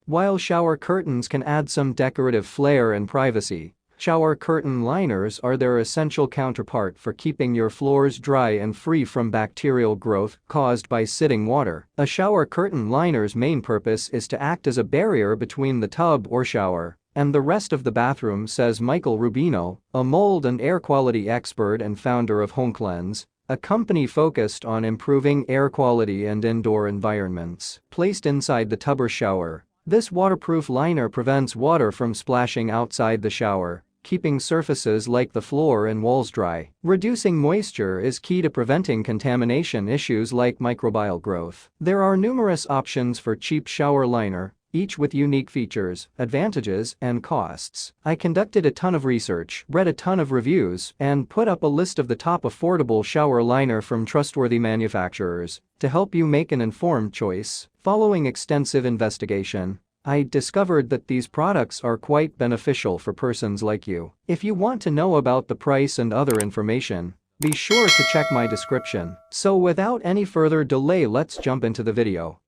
While shower curtains can add some decorative flair and privacy, shower curtain liners are their essential counterpart for keeping your floors dry and free from bacterial growth caused by sitting water. A shower curtain liner's main purpose is to act as a barrier between the tub or shower and the rest of the bathroom, says Michael Rubino, a mold and air quality expert and founder of HomeCleanse, a company focused on improving air quality and indoor environments. Placed inside the tub or shower, this waterproof liner prevents water from splashing outside the shower, keeping surfaces like the floor and walls dry. Reducing moisture is key to preventing contamination issues like microbial growth. There are numerous options for cheap shower liner, each with unique features, advantages, and costs. I conducted a ton of research, read a ton of reviews, and put up a list of the top affordable shower liner from trustworthy manufacturers to help you make an informed choice. Following extensive investigation, I discovered that these products are quite beneficial for persons like you. If you want to know about the price and other information, be sure to check my description. So without any further delay, let's jump into the video.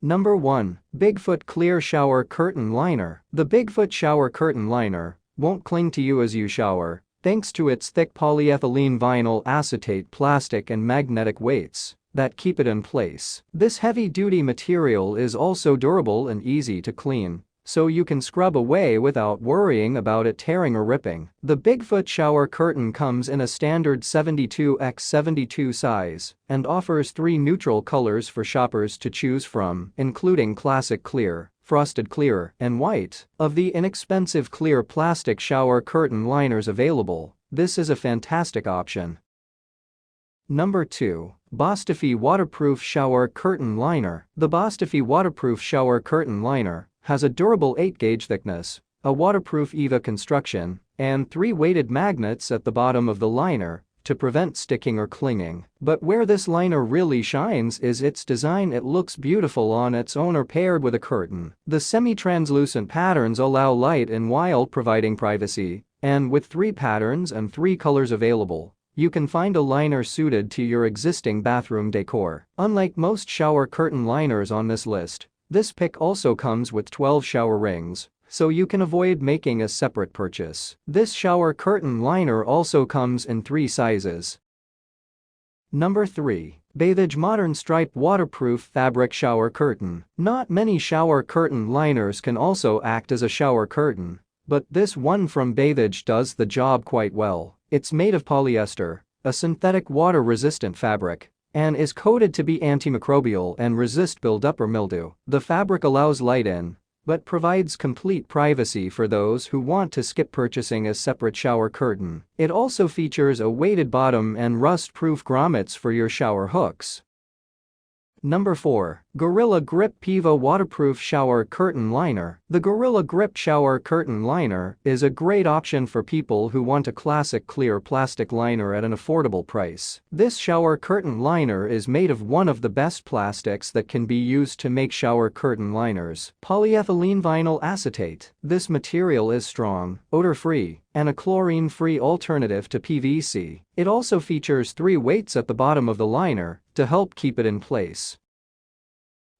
Number 1. BigFoot Clear Shower Curtain Liner. The BigFoot Shower Curtain Liner won't cling to you as you shower, thanks to its thick polyethylene vinyl acetate plastic and magnetic weights that keep it in place. This heavy-duty material is also durable and easy to clean, so you can scrub away without worrying about it tearing or ripping. The BigFoot shower curtain comes in a standard 72x72 size and offers 3 neutral colors for shoppers to choose from, including classic clear, frosted clear, and white. Of the inexpensive clear plastic shower curtain liners available, this is a fantastic option. Number 2. Bostofy Waterproof Shower Curtain Liner. The Bostofy Waterproof Shower Curtain Liner has a durable 8-gauge thickness, a waterproof PEVA construction, and 3 weighted magnets at the bottom of the liner to prevent sticking or clinging. But where this liner really shines is its design. It looks beautiful on its own or paired with a curtain. The semi-translucent patterns allow light in while providing privacy, and with 3 patterns and 3 colors available, you can find a liner suited to your existing bathroom decor. Unlike most shower curtain liners on this list, this pick also comes with 12 shower rings, so you can avoid making a separate purchase. This shower curtain liner also comes in 3 sizes. Number 3. Bathage Modern Stripe Waterproof Fabric Shower Curtain. Not many shower curtain liners can also act as a shower curtain, but this one from Bathage does the job quite well. It's made of polyester, a synthetic water-resistant fabric, and is coated to be antimicrobial and resist buildup or mildew. The fabric allows light in, but provides complete privacy for those who want to skip purchasing a separate shower curtain. It also features a weighted bottom and rust-proof grommets for your shower hooks. Number 4. Gorilla Grip PEVA Waterproof Shower Curtain Liner. The Gorilla Grip Shower Curtain Liner is a great option for people who want a classic clear plastic liner at an affordable price. This shower curtain liner is made of one of the best plastics that can be used to make shower curtain liners: polyethylene vinyl acetate. This material is strong, odor-free, and a chlorine-free alternative to PVC. It also features 3 weights at the bottom of the liner to help keep it in place.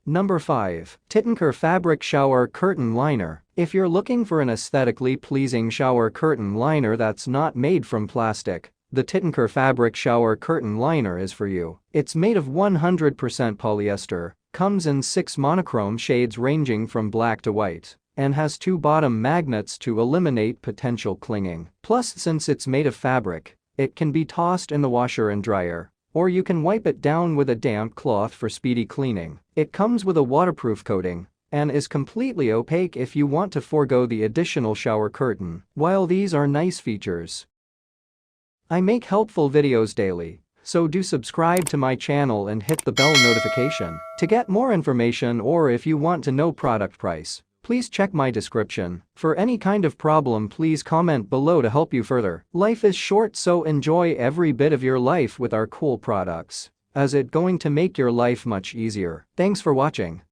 Number 5. Titanker Fabric Shower Curtain Liner. If you're looking for an aesthetically pleasing shower curtain liner that's not made from plastic, the Titanker Fabric Shower Curtain Liner is for you. It's made of 100% polyester, comes in 6 monochrome shades ranging from black to white, and has 2 bottom magnets to eliminate potential clinging. Plus, since it's made of fabric, it can be tossed in the washer and dryer, or you can wipe it down with a damp cloth for speedy cleaning. It comes with a waterproof coating and is completely opaque if you want to forego the additional shower curtain. While these are nice features, I make helpful videos daily, so do subscribe to my channel and hit the bell notification to get more information, or if you want to know product price, please check my description. For any kind of problem, please comment below to help you further. Life is short, so enjoy every bit of your life with our cool products, as it's going to make your life much easier. Thanks for watching.